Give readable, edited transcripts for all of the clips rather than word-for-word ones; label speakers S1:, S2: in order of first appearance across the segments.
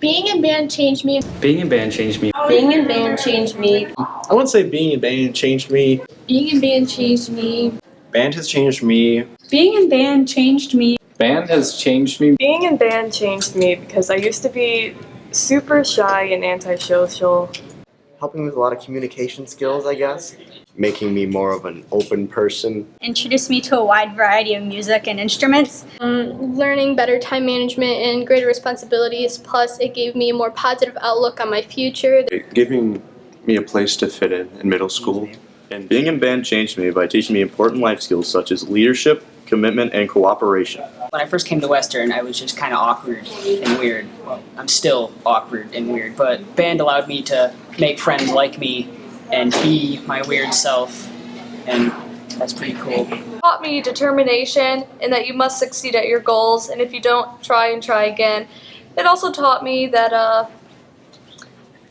S1: Being in band changed me.
S2: Being in band changed me.
S3: Being in band changed me.
S4: I wouldn't say being in band changed me.
S1: Being in band changed me.
S4: Band has changed me.
S5: Being in band changed me.
S2: Band has changed me.
S3: Being in band changed me because I used to be super shy and antisocial.
S6: Helping me with a lot of communication skills, I guess. Making me more of an open person.
S7: Introduced me to a wide variety of music and instruments.
S1: Learning better time management and greater responsibilities. Plus, it gave me a more positive outlook on my future.
S8: Giving me a place to fit in middle school.
S9: And being in band changed me by teaching me important life skills such as leadership, commitment, and cooperation.
S10: When I first came to Western, I was just kind of awkward and weird. Well, I'm still awkward and weird, but band allowed me to make friends like me and be my weird self, and that's pretty cool.
S3: It taught me determination and that you must succeed at your goals, and if you don't, try and try again. It also taught me that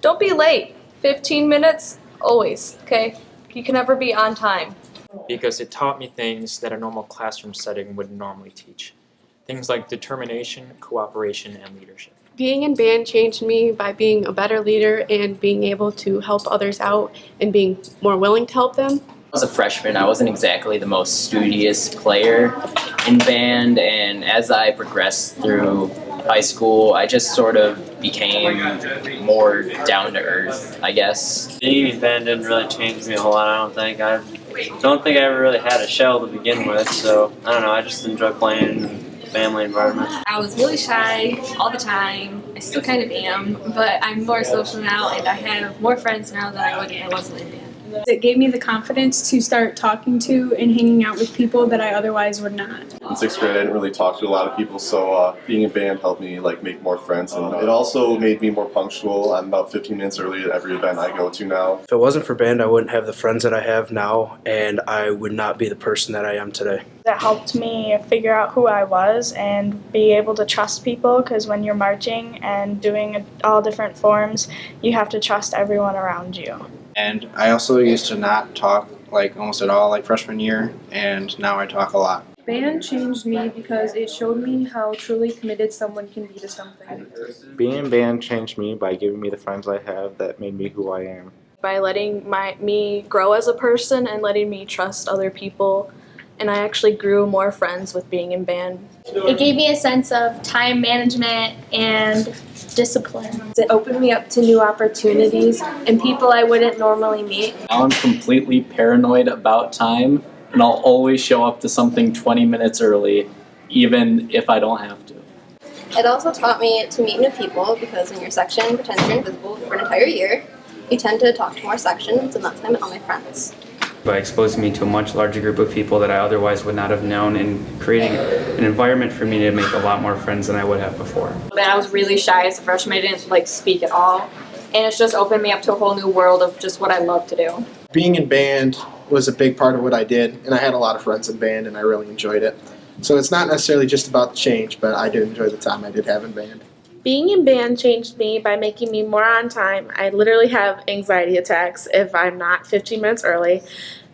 S3: don't be late. 15 minutes, always, okay? You can never be on time.
S11: Because it taught me things that a normal classroom setting would normally teach. Things like determination, cooperation, and leadership.
S12: Being in band changed me by being a better leader and being able to help others out and being more willing to help them.
S13: I was a freshman. I wasn't exactly the most studious player in band, and as I progressed through high school, I just sort of became more down to earth, I guess.
S14: Being in band didn't really change me a whole lot, I don't think. I ever really had a shell to begin with, so I don't know, I just enjoy playing in a family environment.
S15: I was really shy all the time. I still kind of am, but I'm more social now and I have more friends now than I would if I wasn't in band.
S5: It gave me the confidence to start talking to and hanging out with people that I otherwise would not.
S8: In sixth grade, I didn't really talk to a lot of people, so being in band helped me make more friends, and it also made me more punctual. I'm about 15 minutes early at every event I go to now.
S4: If it wasn't for band, I wouldn't have the friends that I have now, and I would not be the person that I am today.
S16: That helped me figure out who I was and be able to trust people, because when you're marching and doing all different forms, you have to trust everyone around you.
S4: And I also used to not talk almost at all freshman year, and now I talk a lot.
S3: Band changed me because it showed me how truly committed someone can be to something.
S17: Being in band changed me by giving me the friends I have that made me who I am.
S3: By letting me grow as a person and letting me trust other people, and I actually grew more friends with being in band.
S1: It gave me a sense of time management and discipline.
S3: It opened me up to new opportunities and people I wouldn't normally meet.
S13: Now I'm completely paranoid about time, and I'll always show up to something 20 minutes early, even if I don't have to.
S18: It also taught me to meet new people, because when your section pretends you're invisible for an entire year, you tend to talk to more sections, and that's how I met all my friends.
S2: By exposing me to a much larger group of people that I otherwise would not have known, and creating an environment for me to make a lot more friends than I would have before.
S15: I was really shy as a freshman. I didn't speak at all. And it's just opened me up to a whole new world of just what I love to do.
S4: Being in band was a big part of what I did, and I had a lot of friends in band, and I really enjoyed it. So it's not necessarily just about the change, but I did enjoy the time I did have in band.
S12: Being in band changed me by making me more on time. I literally have anxiety attacks if I'm not 15 minutes early.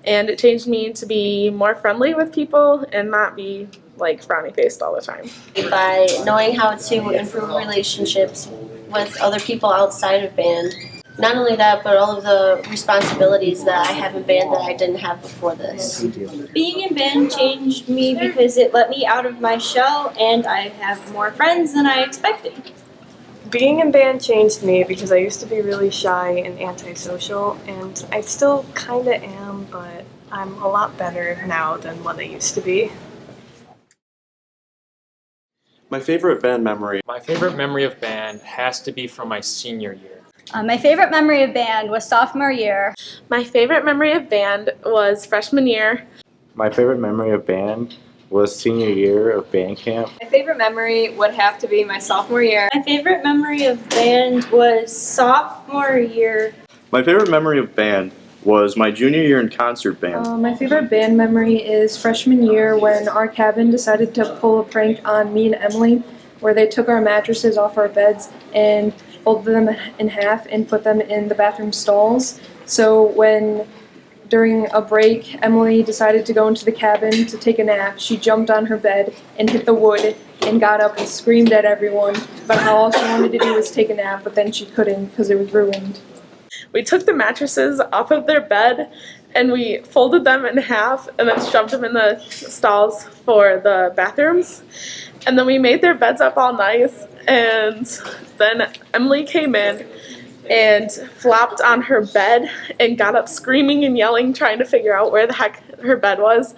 S12: And it changed me to be more friendly with people and not be frowny faced all the time.
S3: By knowing how to improve relationships with other people outside of band. Not only that, but all of the responsibilities that I have in band that I didn't have before this.
S7: Being in band changed me because it let me out of my shell and I have more friends than I expected.
S3: Being in band changed me because I used to be really shy and antisocial, and I still kind of am, but I'm a lot better now than what I used to be.
S8: My favorite band memory.
S11: My favorite memory of band has to be from my senior year.
S7: My favorite memory of band was sophomore year.
S12: My favorite memory of band was freshman year.
S17: My favorite memory of band was senior year of band camp.
S15: My favorite memory would have to be my sophomore year.
S7: My favorite memory of band was sophomore year.
S9: My favorite memory of band was my junior year in concert band.
S3: My favorite band memory is freshman year when our cabin decided to pull a prank on me and Emily, where they took our mattresses off our beds and folded them in half and put them in the bathroom stalls. So when
S19: during a break, Emily decided to go into the cabin to take a nap. She jumped on her bed and hit the wood and got up and screamed at everyone about how all she wanted to do was take a nap, but then she couldn't because it was ruined.
S12: We took the mattresses off of their bed and we folded them in half and then shoved them in the stalls for the bathrooms. And then we made their beds up all nice, and then Emily came in and flopped on her bed and got up screaming and yelling, trying to figure out where the heck her bed was.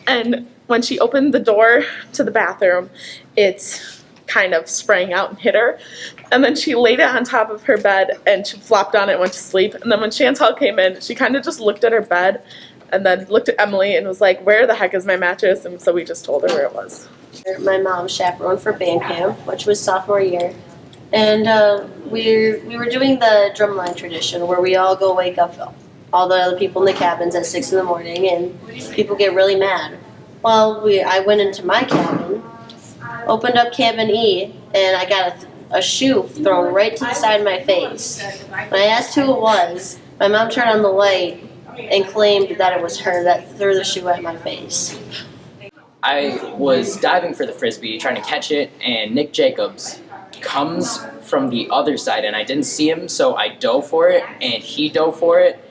S12: And when she opened the door to the bathroom, it kind of sprang out and hit her. And then she laid it on top of her bed and she flopped on it and went to sleep. And then when Chantal came in, she kind of just looked at her bed and then looked at Emily and was like, where the heck is my mattress? And so we just told her where it was.
S20: My mom chaperoned for band camp, which was sophomore year. And we were doing the drumline tradition where we all go wake up all the other people in the cabins at 6 in the morning and people get really mad. Well, I went into my cabin, opened up cabin E, and I got a shoe thrown right to the side of my face. When I asked who it was, my mom turned on the light and claimed that it was her that threw the shoe at my face.
S13: I was diving for the Frisbee, trying to catch it, and Nick Jacobs comes from the other side, and I didn't see him, so I dove for it, and he dove for it,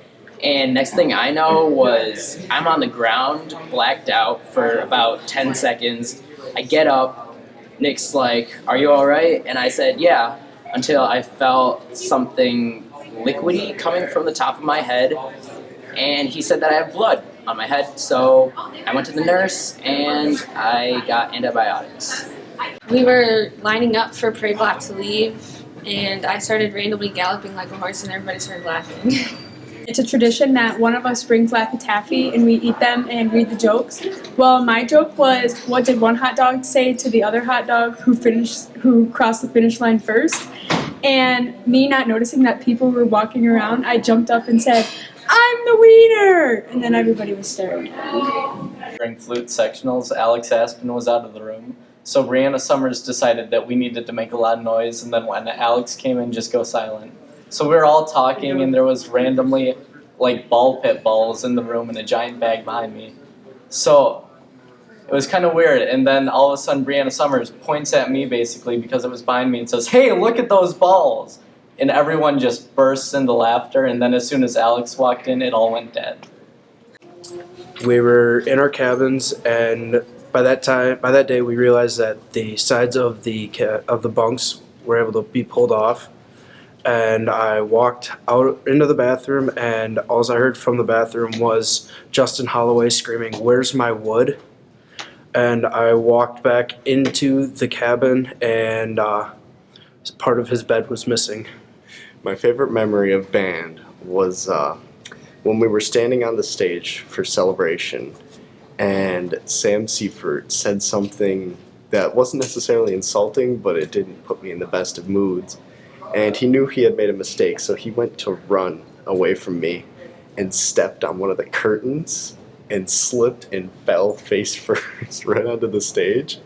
S13: and next thing I know was I'm on the ground, blacked out for about 10 seconds. I get up, Nick's like, "Are you alright?" And I said, "Yeah," until I felt something liquidy coming from the top of my head, and he said that I have blood on my head, so I went to the nurse and I got antibiotics.
S15: We were lining up for parade block to leave, and I started randomly galloping like a horse, and everybody started laughing.
S5: It's a tradition that one of us brings Laffy Taffy and we eat them and read the jokes. Well, my joke was, what did one hot dog say to the other hot dog who crossed the finish line first? And me not noticing that people were walking around, I jumped up and said, "I'm the wiener!" And then everybody was staring at me.
S21: During flute sectionals, Alex Aspen was out of the room. So Brianna Summers decided that we needed to make a lot of noise, and then when Alex came in, just go silent. So we were all talking, and there was randomly like ball pit balls in the room and a giant bag behind me. So it was kind of weird, and then all of a sudden Brianna Summers points at me basically because it was behind me and says, "Hey, look at those balls!" And everyone just bursts into laughter, and then as soon as Alex walked in, it all went dead.
S22: We were in our cabins, and by that day, we realized that the sides of the bunks were able to be pulled off. And I walked out into the bathroom, and all I heard from the bathroom was Justin Holloway screaming, "Where's my wood?" And I walked back into the cabin, and part of his bed was missing.
S6: My favorite memory of band was when we were standing on the stage for celebration, and Sam Seifert said something that wasn't necessarily insulting, but it didn't put me in the best of moods. And he knew he had made a mistake, so he went to run away from me and stepped on one of the curtains and slipped and fell face first right onto the stage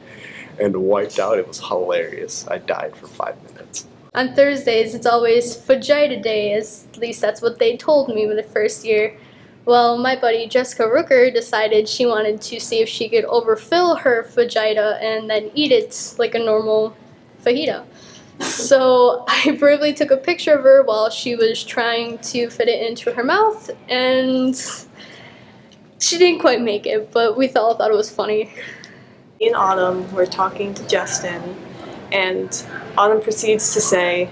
S6: and wiped out. It was hilarious. I died for 5 minutes.
S1: On Thursdays, it's always Fajita Day, at least that's what they told me in the first year. Well, my buddy Jessica Rooker decided she wanted to see if she could overfill her fajita and then eat it like a normal fajita. So I bravely took a picture of her while she was trying to fit it into her mouth, and she didn't quite make it, but we all thought it was funny.
S23: Me and Autumn were talking to Justin, and Autumn proceeds to say,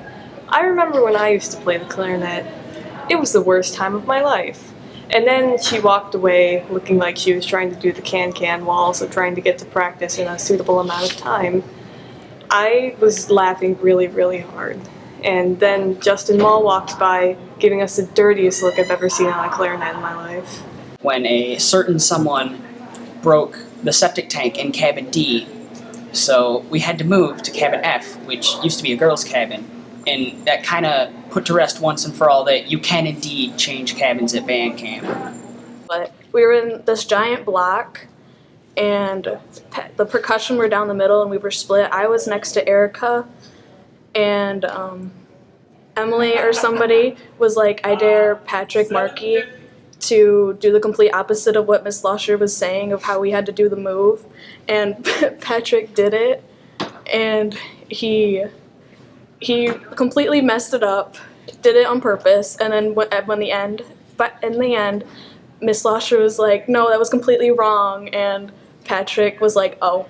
S23: "I remember when I used to play the clarinet. It was the worst time of my life." And then she walked away looking like she was trying to do the can-can while also trying to get to practice in a suitable amount of time. I was laughing really, really hard. And then Justin Mall walked by, giving us the dirtiest look I've ever seen on a clarinet in my life.
S10: When a certain someone broke the septic tank in cabin D, so we had to move to cabin F, which used to be a girls' cabin, and that kind of put to rest once and for all that you can indeed change cabins at band camp.
S3: But we were in this giant block, and the percussion were down the middle, and we were split. I was next to Erica, and Emily or somebody was like, "I dare Patrick Markey to do the complete opposite of what Miss Lusher was saying of how we had to do the move, and Patrick did it, and he completely messed it up, did it on purpose, and then in the end, Miss Lusher was like, no, that was completely wrong, and Patrick was like, oh.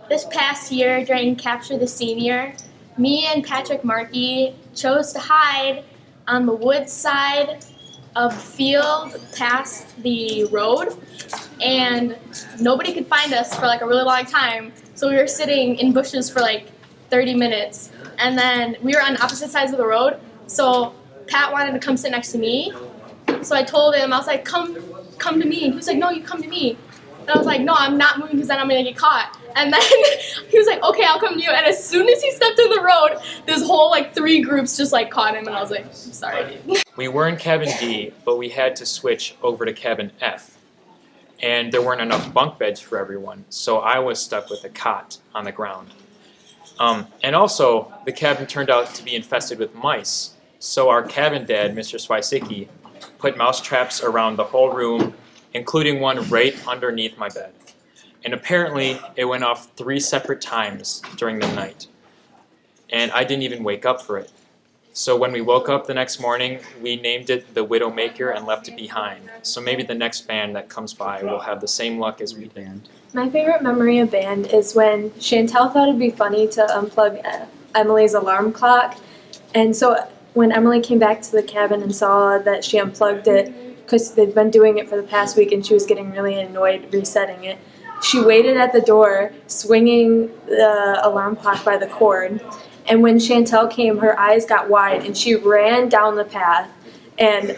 S1: This past year during Capture the Senior, me and Patrick Markey chose to hide on the woods side of the field past the road, and nobody could find us for like a really long time. So we were sitting in bushes for like 30 minutes, and then we were on opposite sides of the road. So Pat wanted to come sit next to me. So I told him, I was like, come to me. And he was like, no, you come to me. And I was like, no, I'm not moving because then I'm going to get caught. And then he was like, okay, I'll come to you. And as soon as he stepped in the road, this whole like 3 groups just like caught him. And I was like, I'm sorry, dude.
S11: We were in cabin D, but we had to switch over to cabin F. And there weren't enough bunk beds for everyone, so I was stuck with a cot on the ground. And also, the cabin turned out to be infested with mice, so our cabin dad, Mr. Swysicki, put mouse traps around the whole room, including one right underneath my bed. And apparently, it went off 3 separate times during the night. And I didn't even wake up for it. So when we woke up the next morning, we named it the Widowmaker and left it behind. So maybe the next band that comes by will have the same luck as we did.
S19: My favorite memory of band is when Chantel thought it'd be funny to unplug Emily's alarm clock. And so when Emily came back to the cabin and saw that she unplugged it, because they'd been doing it for the past week and she was getting really annoyed resetting it, she waited at the door, swinging the alarm clock by the cord. And when Chantel came, her eyes got wide and she ran down the path. And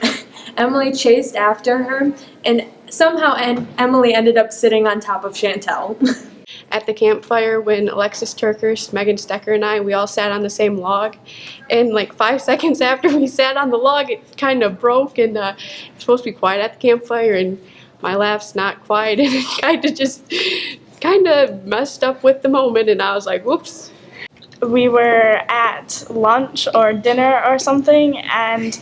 S19: Emily chased after her, and somehow Emily ended up sitting on top of Chantel.
S14: At the campfire, when Alexis Turkers, Megan Stecker, and I, we all sat on the same log. And like 5 seconds after we sat on the log, it kind of broke, and it's supposed to be quiet at the campfire, and my laugh's not quiet, and it kind of messed up with the moment, and I was like, whoops.
S16: We were at lunch or dinner or something, and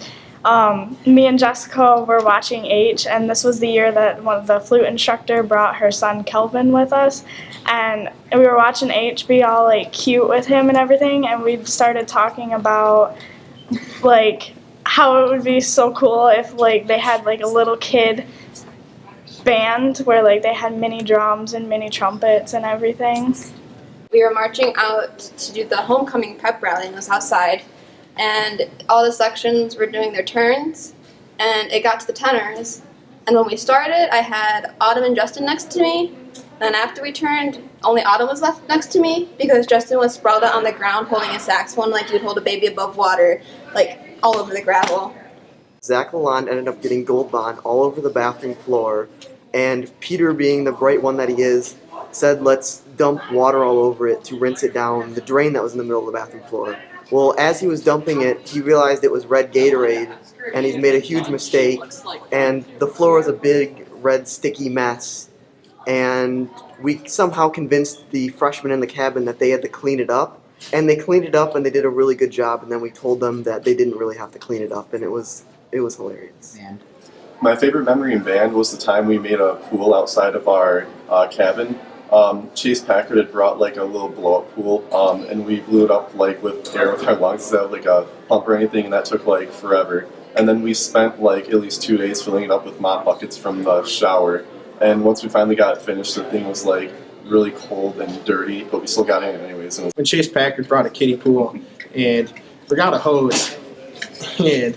S16: me and Jessica were watching H, and this was the year that the flute instructor brought her son Kelvin with us, and we were watching H be all like cute with him and everything, and we started talking about like how it would be so cool if like they had like a little kid band where like they had mini drums and mini trumpets and everything.
S18: We were marching out to do the homecoming prep rally, and it was outside, and all the sections were doing their turns, and it got to the tenors, and when we started, I had Autumn and Justin next to me, and after we turned, only Autumn was left next to me, because Justin was sprawled out on the ground holding a saxophone like you'd hold a baby above water, like all over the gravel.
S6: Zach Lalonde ended up getting Gold Bond all over the bathroom floor, and Peter, being the bright one that he is, said let's dump water all over it to rinse it down the drain that was in the middle of the bathroom floor. Well, as he was dumping it, he realized it was red Gatorade, and he's made a huge mistake, and the floor was a big red sticky mess, and we somehow convinced the freshmen in the cabin that they had to clean it up, and they cleaned it up and they did a really good job, and then we told them that they didn't really have to clean it up, and it was hilarious.
S8: My favorite memory in band was the time we made a pool outside of our cabin. Chase Packard had brought like a little blow-up pool, and we blew it up like with air with our lungs instead of like a pump or anything, and that took like forever. And then we spent like at least 2 days filling it up with mop buckets from the shower. And once we finally got it finished, the thing was like really cold and dirty, but we still got in it anyways.
S4: When Chase Packard brought a kiddie pool and forgot a hose, and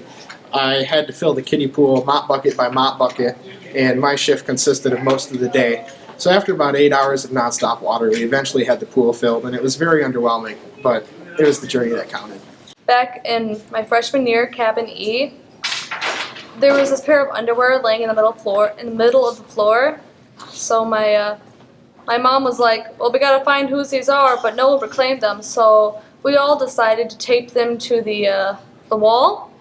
S4: I had to fill the kiddie pool mop bucket by mop bucket, and my shift consisted of most of the day. So after about 8 hours of nonstop water, we eventually had the pool filled, and it was very underwhelming, but it was the journey that counted.
S3: Back in my freshman year, cabin E, there was this pair of underwear laying in the middle of the floor. So my mom was like, "Well, we gotta find whose these are," but no one reclaimed them. So we all decided to tape them to the wall,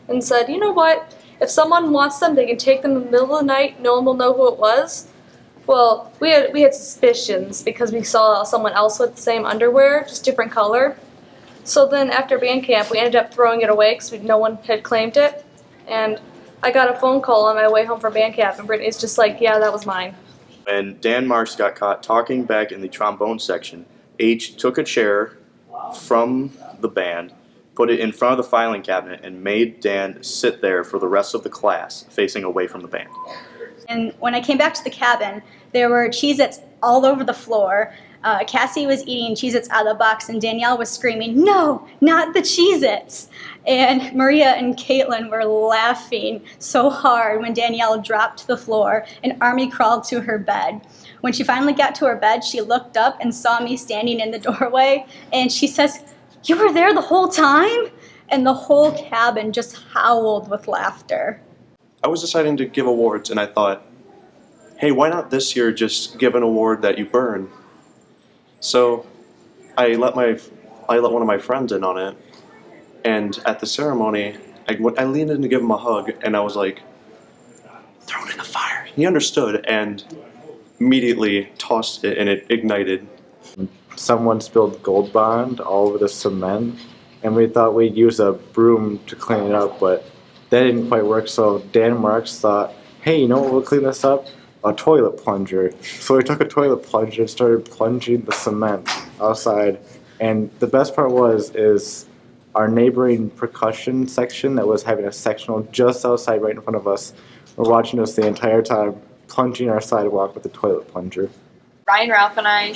S3: and said, "You know what? If someone wants them, they can take them in the middle of the night. No one will know who it was." Well, we had suspicions because we saw someone else with the same underwear, just different color. So then after band camp, we ended up throwing it away because no one had claimed it. And I got a phone call on my way home from band camp, and Brittany's just like, yeah, that was mine.
S9: When Dan Marks got caught talking back in the trombone section, H took a chair from the band, put it in front of the filing cabinet, and made Dan sit there for the rest of the class, facing away from the band.
S2: And when I came back to the cabin, there were Cheez-Its all over the floor. Cassie was eating Cheez-Its out of the box, and Danielle was screaming, "No, not the Cheez-Its!" And Maria and Caitlin were laughing so hard when Danielle dropped to the floor and Army crawled to her bed. When she finally got to her bed, she looked up and saw me standing in the doorway, and she says, "You were there the whole time?" And the whole cabin just howled with laughter.
S7: I was deciding to give awards, and I thought, hey, why not this year just give an award that you burn? So I let one of my friends in on it, and at the ceremony, I leaned in to give him a hug, and I was like, throw it in the fire. He understood and immediately tossed it, and it ignited.
S17: Someone spilled Gold Bond all over the cement, and we thought we'd use a broom to clean it up, but that didn't quite work, so Dan Marks thought, hey, you know what will clean this up? A toilet plunger. So we took a toilet plunger and started plunging the cement outside. And the best part is our neighboring percussion section that was having a sectional just outside right in front of us were watching us the entire time, plunging our sidewalk with a toilet plunger.
S24: Ryan, Ralph, and I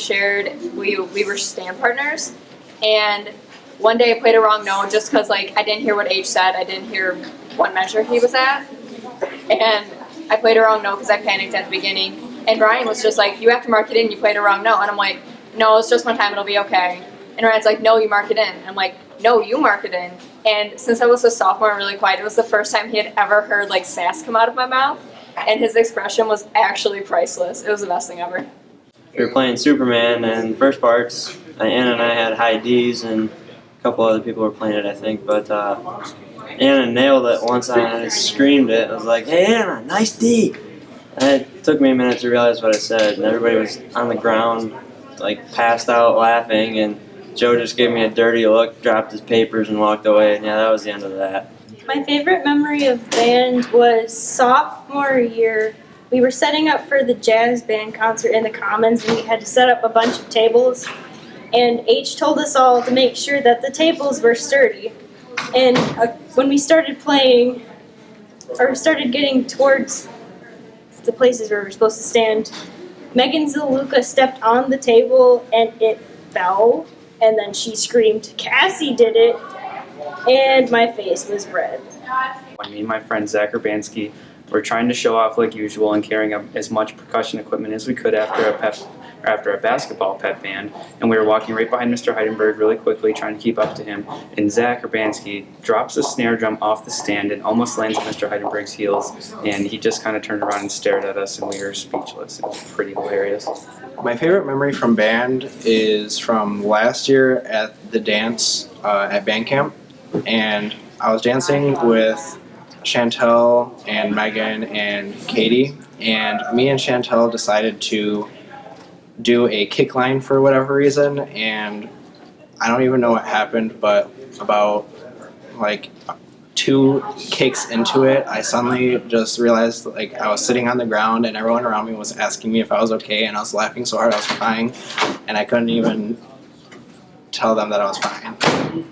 S24: we were stand partners, and one day I played a wrong note just because I didn't hear what H said. I didn't hear what measure he was at, and I played a wrong note because I panicked at the beginning. And Ryan was just like, you have to mark it in, you played a wrong note. And I'm like, no, it's just one time, it'll be okay. And Ryan's like, no, you mark it in. And I'm like, no, you mark it in. And since I was a sophomore and really quiet, it was the first time he had ever heard sass come out of my mouth. And his expression was actually priceless. It was the best thing ever.
S25: We were playing Superman, and first parts, Anna and I had high Ds, and a couple other people were playing it, I think. But Anna nailed it once. I screamed it. I was like, hey, Anna, nice D. And it took me a minute to realize what I said, and everybody was on the ground, passed out laughing, and Joe just gave me a dirty look, dropped his papers, and walked away, and yeah, that was the end of that.
S26: My favorite memory of band was sophomore year. We were setting up for the jazz band concert in the Commons, and we had to set up a bunch of tables. And H told us all to make sure that the tables were sturdy. And when we started playing, or started getting towards the places where we were supposed to stand, Megan Zaluka stepped on the table and it fell. And then she screamed, "Cassie did it!" And my face was red.
S27: Me and my friend Zach Urbanski were trying to show off like usual and carrying up as much percussion equipment as we could after a basketball pep band, and we were walking right behind Mr. Heidenberg really quickly trying to keep up to him, and Zach Urbanski drops the snare drum off the stand and almost lands on Mr. Heidenberg's heels, and he just kind of turned around and stared at us, and we were speechless. It was pretty hilarious.
S4: My favorite memory from band is from last year at the dance at band camp, and I was dancing with Chantel and Megan and Katie, and me and Chantel decided to do a kick line for whatever reason, and I don't even know what happened, but about 2 kicks into it, I suddenly just realized I was sitting on the ground and everyone around me was asking me if I was okay, and I was laughing so hard I was crying, and I couldn't even tell them that I was fine.